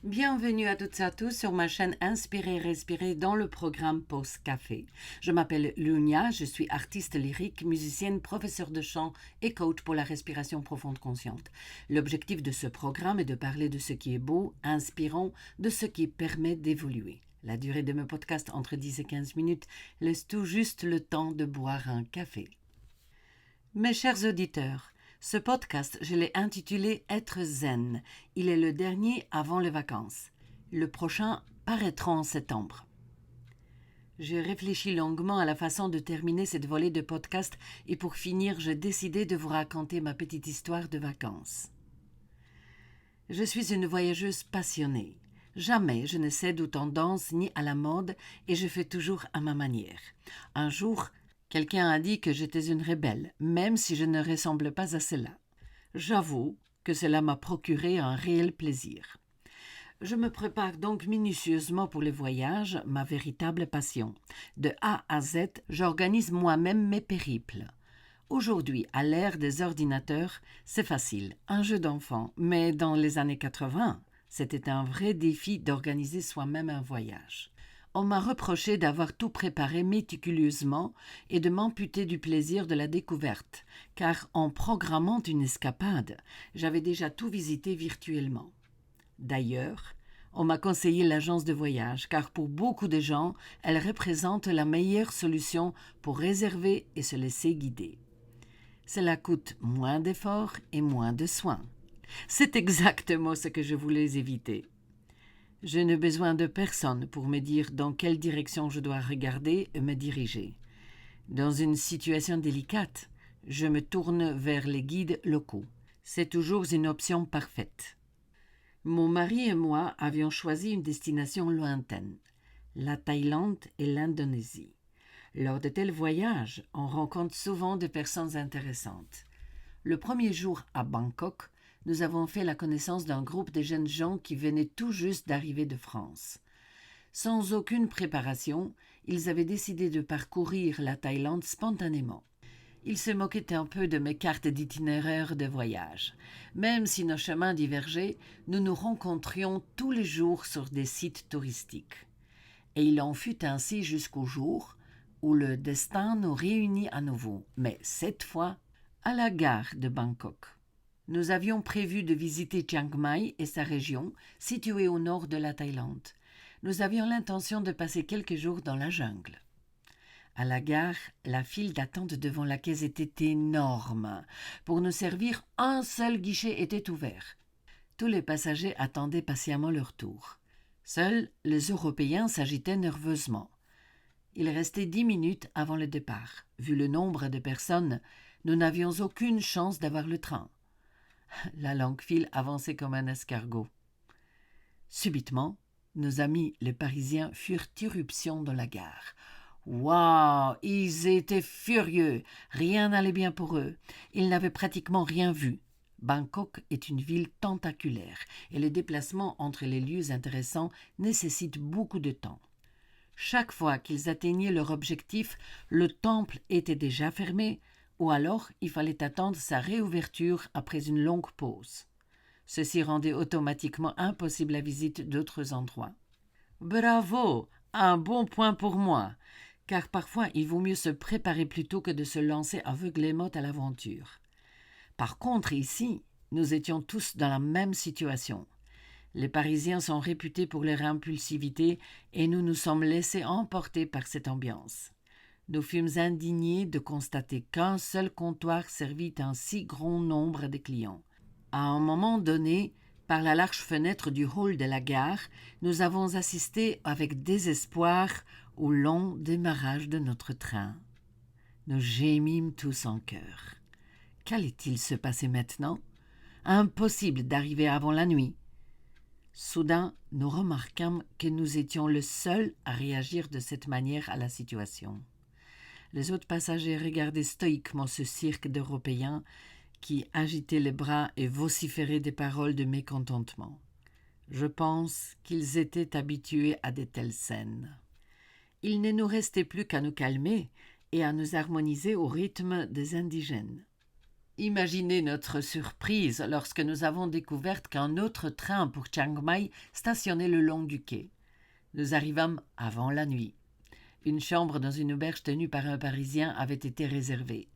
Bienvenue à toutes et à tous sur ma chaîne Inspirer Respirer dans le programme Pause Café. Je m'appelle Lunia, je suis artiste lyrique, musicienne, professeure de chant et coach pour la respiration profonde consciente. L'objectif de ce programme est de parler de ce qui est beau, inspirant, de ce qui permet d'évoluer. La durée de mes podcasts entre 10 et 15 minutes laisse tout juste le temps de boire un café. Mes chers auditeurs, ce podcast, je l'ai intitulé « Être zen ». Il est le dernier avant les vacances. Le prochain paraîtra en septembre. J'ai réfléchi longuement à la façon de terminer cette volée de podcast et pour finir, j'ai décidé de vous raconter ma petite histoire de vacances. Je suis une voyageuse passionnée. Jamais je ne cède aux tendances ni à la mode et je fais toujours à ma manière. Un jour, quelqu'un a dit que j'étais une rebelle, même si je ne ressemble pas à cela. J'avoue que cela m'a procuré un réel plaisir. Je me prépare donc minutieusement pour les voyages, ma véritable passion. De A à Z, j'organise moi-même mes périples. Aujourd'hui, à l'ère des ordinateurs, c'est facile, un jeu d'enfant, mais dans les années 80, c'était un vrai défi d'organiser soi-même un voyage. On m'a reproché d'avoir tout préparé méticuleusement et de m'amputer du plaisir de la découverte, car en programmant une escapade, j'avais déjà tout visité virtuellement. D'ailleurs, on m'a conseillé l'agence de voyage, car pour beaucoup de gens, elle représente la meilleure solution pour réserver et se laisser guider. Cela coûte moins d'efforts et moins de soins. C'est exactement ce que je voulais éviter. Je n'ai besoin de personne pour me dire dans quelle direction je dois regarder et me diriger. Dans une situation délicate, je me tourne vers les guides locaux. C'est toujours une option parfaite. Mon mari et moi avions choisi une destination lointaine, la Thaïlande et l'Indonésie. Lors de tels voyages, on rencontre souvent des personnes intéressantes. Le premier jour à Bangkok, nous avons fait la connaissance d'un groupe de jeunes gens qui venaient tout juste d'arriver de France. Sans aucune préparation, ils avaient décidé de parcourir la Thaïlande spontanément. Ils se moquaient un peu de mes cartes d'itinéraire de voyage. Même si nos chemins divergeaient, nous nous rencontrions tous les jours sur des sites touristiques. Et il en fut ainsi jusqu'au jour où le destin nous réunit à nouveau, mais cette fois à la gare de Bangkok. Nous avions prévu de visiter Chiang Mai et sa région, située au nord de la Thaïlande. Nous avions l'intention de passer quelques jours dans la jungle. À la gare, la file d'attente devant la caisse était énorme. Pour nous servir, un seul guichet était ouvert. Tous les passagers attendaient patiemment leur tour. Seuls les Européens s'agitaient nerveusement. Il restait 10 minutes avant le départ. Vu le nombre de personnes, nous n'avions aucune chance d'avoir le train. La longue file avançait comme un escargot. Subitement, nos amis les Parisiens firent irruption dans la gare. Waouh, ils étaient furieux. Rien n'allait bien pour eux. Ils n'avaient pratiquement rien vu. Bangkok est une ville tentaculaire et les déplacements entre les lieux intéressants nécessitent beaucoup de temps. Chaque fois qu'ils atteignaient leur objectif, le temple était déjà fermé, ou alors il fallait attendre sa réouverture après une longue pause. Ceci rendait automatiquement impossible la visite d'autres endroits. Bravo, un bon point pour moi, car parfois il vaut mieux se préparer plutôt que de se lancer aveuglément à l'aventure. Par contre, ici, nous étions tous dans la même situation. Les Parisiens sont réputés pour leur impulsivité et nous nous sommes laissés emporter par cette ambiance. Nous fûmes indignés de constater qu'un seul comptoir servit un si grand nombre de clients. À un moment donné, par la large fenêtre du hall de la gare, nous avons assisté avec désespoir au long démarrage de notre train. Nous gémîmes tous en chœur. Qu'allait-il se passer maintenant? Impossible d'arriver avant la nuit. Soudain, nous remarquâmes que nous étions les seuls à réagir de cette manière à la situation. Les autres passagers regardaient stoïquement ce cirque d'Européens qui agitaient les bras et vociféraient des paroles de mécontentement. Je pense qu'ils étaient habitués à de telles scènes. Il ne nous restait plus qu'à nous calmer et à nous harmoniser au rythme des indigènes. Imaginez notre surprise lorsque nous avons découvert qu'un autre train pour Chiang Mai stationnait le long du quai. Nous arrivâmes avant la nuit. Une chambre dans une auberge tenue par un Parisien avait été réservée.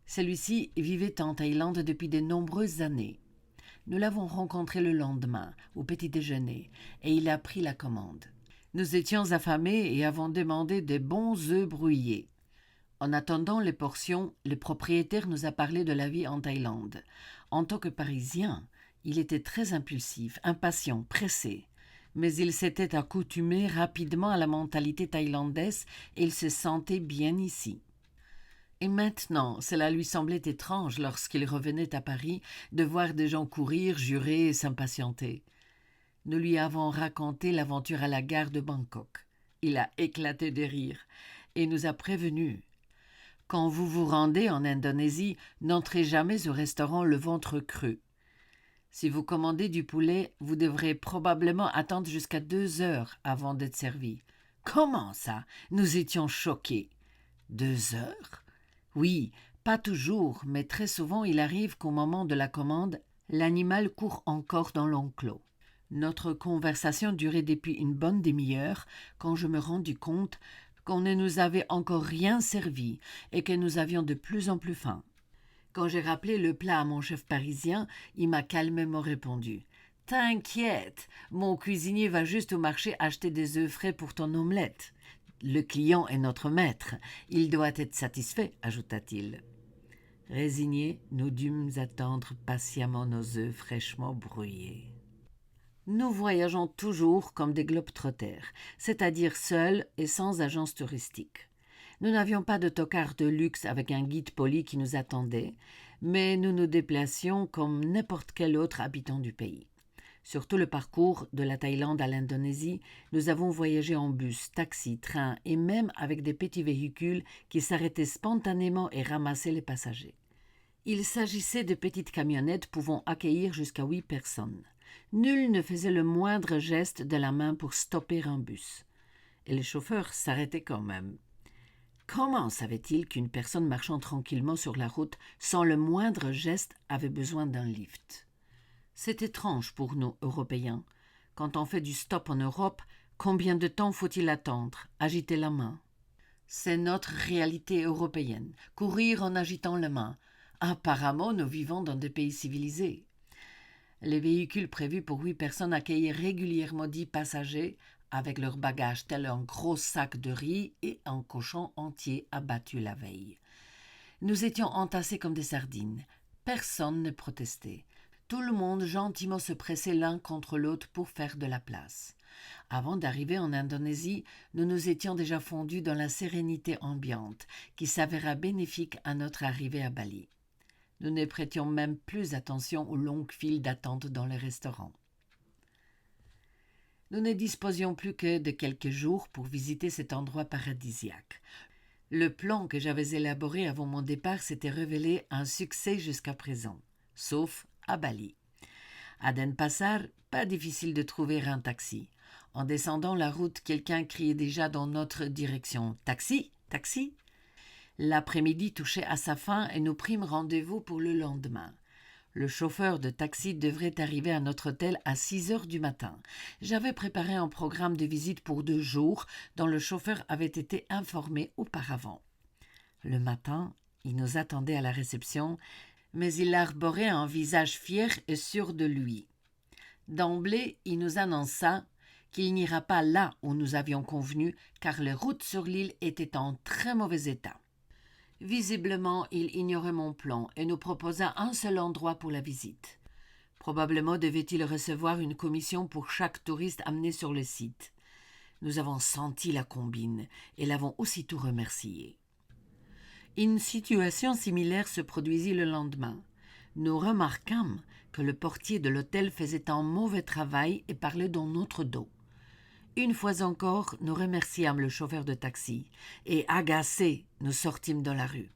Celui-ci vivait en Thaïlande depuis de nombreuses années. Nous l'avons rencontré le lendemain, au petit déjeuner, et il a pris la commande. Nous étions affamés et avons demandé de bons œufs brouillés. En attendant les portions, le propriétaire nous a parlé de la vie en Thaïlande. En tant que Parisien, il était très impulsif, impatient, pressé. Mais il s'était accoutumé rapidement à la mentalité thaïlandaise et il se sentait bien ici. Et maintenant, cela lui semblait étrange lorsqu'il revenait à Paris de voir des gens courir, jurer et s'impatienter. Nous lui avons raconté l'aventure à la gare de Bangkok. Il a éclaté de rire et nous a prévenus. Quand vous vous rendez en Indonésie, n'entrez jamais au restaurant le ventre creux. Si vous commandez du poulet, vous devrez probablement attendre jusqu'à 2 heures avant d'être servi. Comment ça? Nous étions choqués. 2 heures? Oui, pas toujours, mais très souvent il arrive qu'au moment de la commande, l'animal court encore dans l'enclos. Notre conversation durait depuis une bonne demi-heure quand je me rendis compte qu'on ne nous avait encore rien servi et que nous avions de plus en plus faim. Quand j'ai rappelé le plat à mon chef parisien, il m'a calmement répondu « T'inquiète, mon cuisinier va juste au marché acheter des œufs frais pour ton omelette. Le client est notre maître, il doit être satisfait, ajouta-t-il. » Résignés, nous dûmes attendre patiemment nos œufs fraîchement brouillés. Nous voyageons toujours comme des globetrotters, c'est-à-dire seuls et sans agence touristique. Nous n'avions pas de tocard de luxe avec un guide poli qui nous attendait, mais nous nous déplacions comme n'importe quel autre habitant du pays. Sur tout le parcours de la Thaïlande à l'Indonésie, nous avons voyagé en bus, taxi, train et même avec des petits véhicules qui s'arrêtaient spontanément et ramassaient les passagers. Il s'agissait de petites camionnettes pouvant accueillir jusqu'à 8 personnes. Nul ne faisait le moindre geste de la main pour stopper un bus. Et les chauffeurs s'arrêtaient quand même. Comment savait-il qu'une personne marchant tranquillement sur la route sans le moindre geste avait besoin d'un lift? C'est étrange pour nous, Européens. Quand on fait du stop en Europe, combien de temps faut-il attendre, agiter la main? C'est notre réalité européenne, courir en agitant la main. Apparemment, nous vivons dans des pays civilisés. Les véhicules prévus pour 8 personnes accueillaient régulièrement 10 passagers avec leurs bagages tel un gros sac de riz et un cochon entier abattu la veille. Nous étions entassés comme des sardines. Personne ne protestait. Tout le monde gentiment se pressait l'un contre l'autre pour faire de la place. Avant d'arriver en Indonésie, nous nous étions déjà fondus dans la sérénité ambiante qui s'avéra bénéfique à notre arrivée à Bali. Nous ne prêtions même plus attention aux longues files d'attente dans les restaurants. Nous ne disposions plus que de quelques jours pour visiter cet endroit paradisiaque. Le plan que j'avais élaboré avant mon départ s'était révélé un succès jusqu'à présent, sauf à Bali. À Denpasar, pas difficile de trouver un taxi. En descendant la route, quelqu'un criait déjà dans notre direction « Taxi, taxi !» L'après-midi touchait à sa fin et nous prîmes rendez-vous pour le lendemain. Le chauffeur de taxi devrait arriver à notre hôtel à 6 heures du matin. J'avais préparé un programme de visite pour 2 jours dont le chauffeur avait été informé auparavant. Le matin, il nous attendait à la réception, mais il arborait un visage fier et sûr de lui. D'emblée, il nous annonça qu'il n'ira pas là où nous avions convenu, car les routes sur l'île étaient en très mauvais état. Visiblement, il ignorait mon plan et nous proposa un seul endroit pour la visite. Probablement devait-il recevoir une commission pour chaque touriste amené sur le site. Nous avons senti la combine et l'avons aussitôt remercié. Une situation similaire se produisit le lendemain. Nous remarquâmes que le portier de l'hôtel faisait un mauvais travail et parlait dans notre dos. Une fois encore, nous remerciâmes le chauffeur de taxi et, agacés, nous sortîmes dans la rue.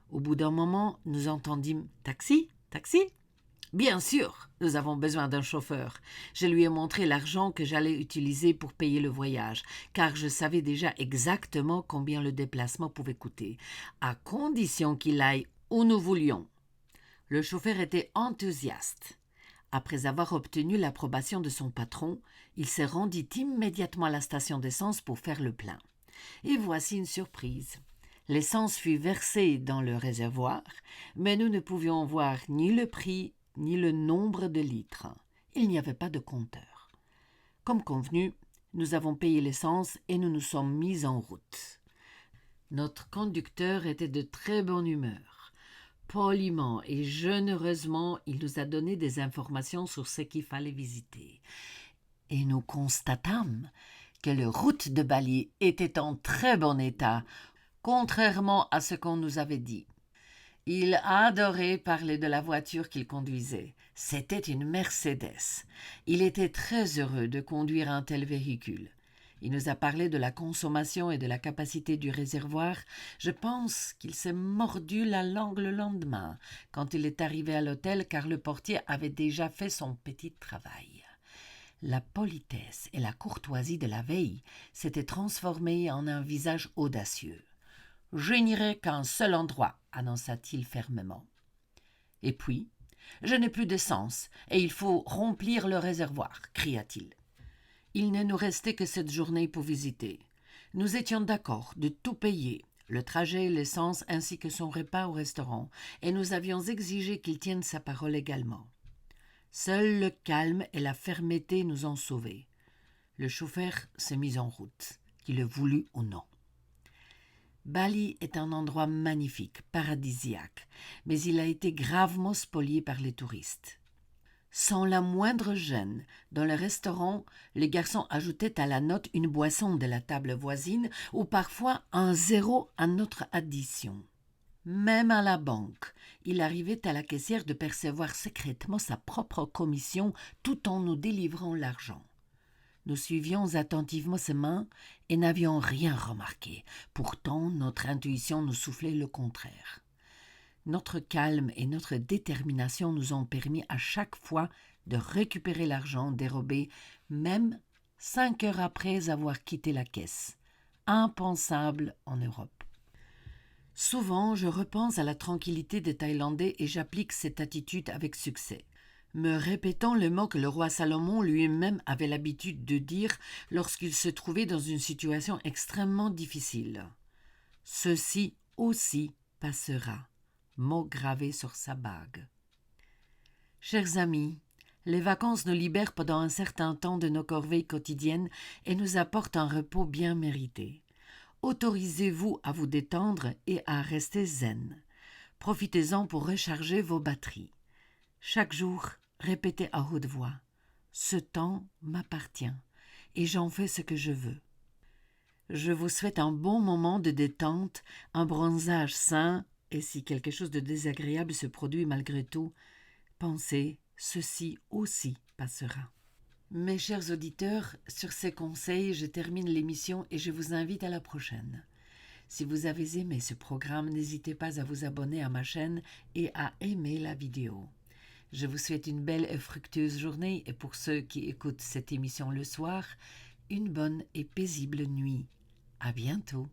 Au bout d'un moment, nous entendîmes « Taxi, taxi ?» Bien sûr, nous avons besoin d'un chauffeur. Je lui ai montré l'argent que j'allais utiliser pour payer le voyage, car je savais déjà exactement combien le déplacement pouvait coûter, à condition qu'il aille où nous voulions. Le chauffeur était enthousiaste. Après avoir obtenu l'approbation de son patron, il se rendit immédiatement à la station d'essence pour faire le plein. Et voici une surprise. L'essence fut versée dans le réservoir, mais nous ne pouvions voir ni le prix ni le nombre de litres. Il n'y avait pas de compteur. Comme convenu, nous avons payé l'essence et nous nous sommes mis en route. Notre conducteur était de très bonne humeur. Poliment et généreusement, il nous a donné des informations sur ce qu'il fallait visiter. Et nous constatâmes que la route de Bali était en très bon état, contrairement à ce qu'on nous avait dit. Il adorait parler de la voiture qu'il conduisait. C'était une Mercedes. Il était très heureux de conduire un tel véhicule. Il nous a parlé de la consommation et de la capacité du réservoir. Je pense qu'il s'est mordu la langue le lendemain, quand il est arrivé à l'hôtel, car le portier avait déjà fait son petit travail. La politesse et la courtoisie de la veille s'étaient transformées en un visage audacieux. « Je n'irai qu'à un seul endroit, » annonça-t-il fermement. « Et puis, je n'ai plus d'essence, et il faut remplir le réservoir, » cria-t-il. Il ne nous restait que cette journée pour visiter. Nous étions d'accord de tout payer, le trajet, l'essence, ainsi que son repas au restaurant, et nous avions exigé qu'il tienne sa parole également. Seul le calme et la fermeté nous ont sauvés. Le chauffeur s'est mis en route, qu'il le voulut ou non. Bali est un endroit magnifique, paradisiaque, mais il a été gravement spolié par les touristes. Sans la moindre gêne, dans le restaurant, les garçons ajoutaient à la note une boisson de la table voisine ou parfois un zéro à notre addition. Même à la banque, il arrivait à la caissière de percevoir secrètement sa propre commission tout en nous délivrant l'argent. Nous suivions attentivement ses mains et n'avions rien remarqué. Pourtant, notre intuition nous soufflait le contraire. Notre calme et notre détermination nous ont permis à chaque fois de récupérer l'argent dérobé, même 5 heures après avoir quitté la caisse. Impensable en Europe. Souvent, je repense à la tranquillité des Thaïlandais et j'applique cette attitude avec succès, me répétant le mot que le roi Salomon lui-même avait l'habitude de dire lorsqu'il se trouvait dans une situation extrêmement difficile. « Ceci aussi passera », mot gravé sur sa bague. Chers amis, les vacances nous libèrent pendant un certain temps de nos corvées quotidiennes et nous apportent un repos bien mérité. Autorisez-vous à vous détendre et à rester zen. Profitez-en pour recharger vos batteries. Chaque jour, répétez à haute voix « Ce temps m'appartient et j'en fais ce que je veux ». Je vous souhaite un bon moment de détente, un bronzage sain et si quelque chose de désagréable se produit malgré tout, pensez « ceci aussi passera ». Mes chers auditeurs, sur ces conseils, je termine l'émission et je vous invite à la prochaine. Si vous avez aimé ce programme, n'hésitez pas à vous abonner à ma chaîne et à aimer la vidéo. Je vous souhaite une belle et fructueuse journée et pour ceux qui écoutent cette émission le soir, une bonne et paisible nuit. À bientôt.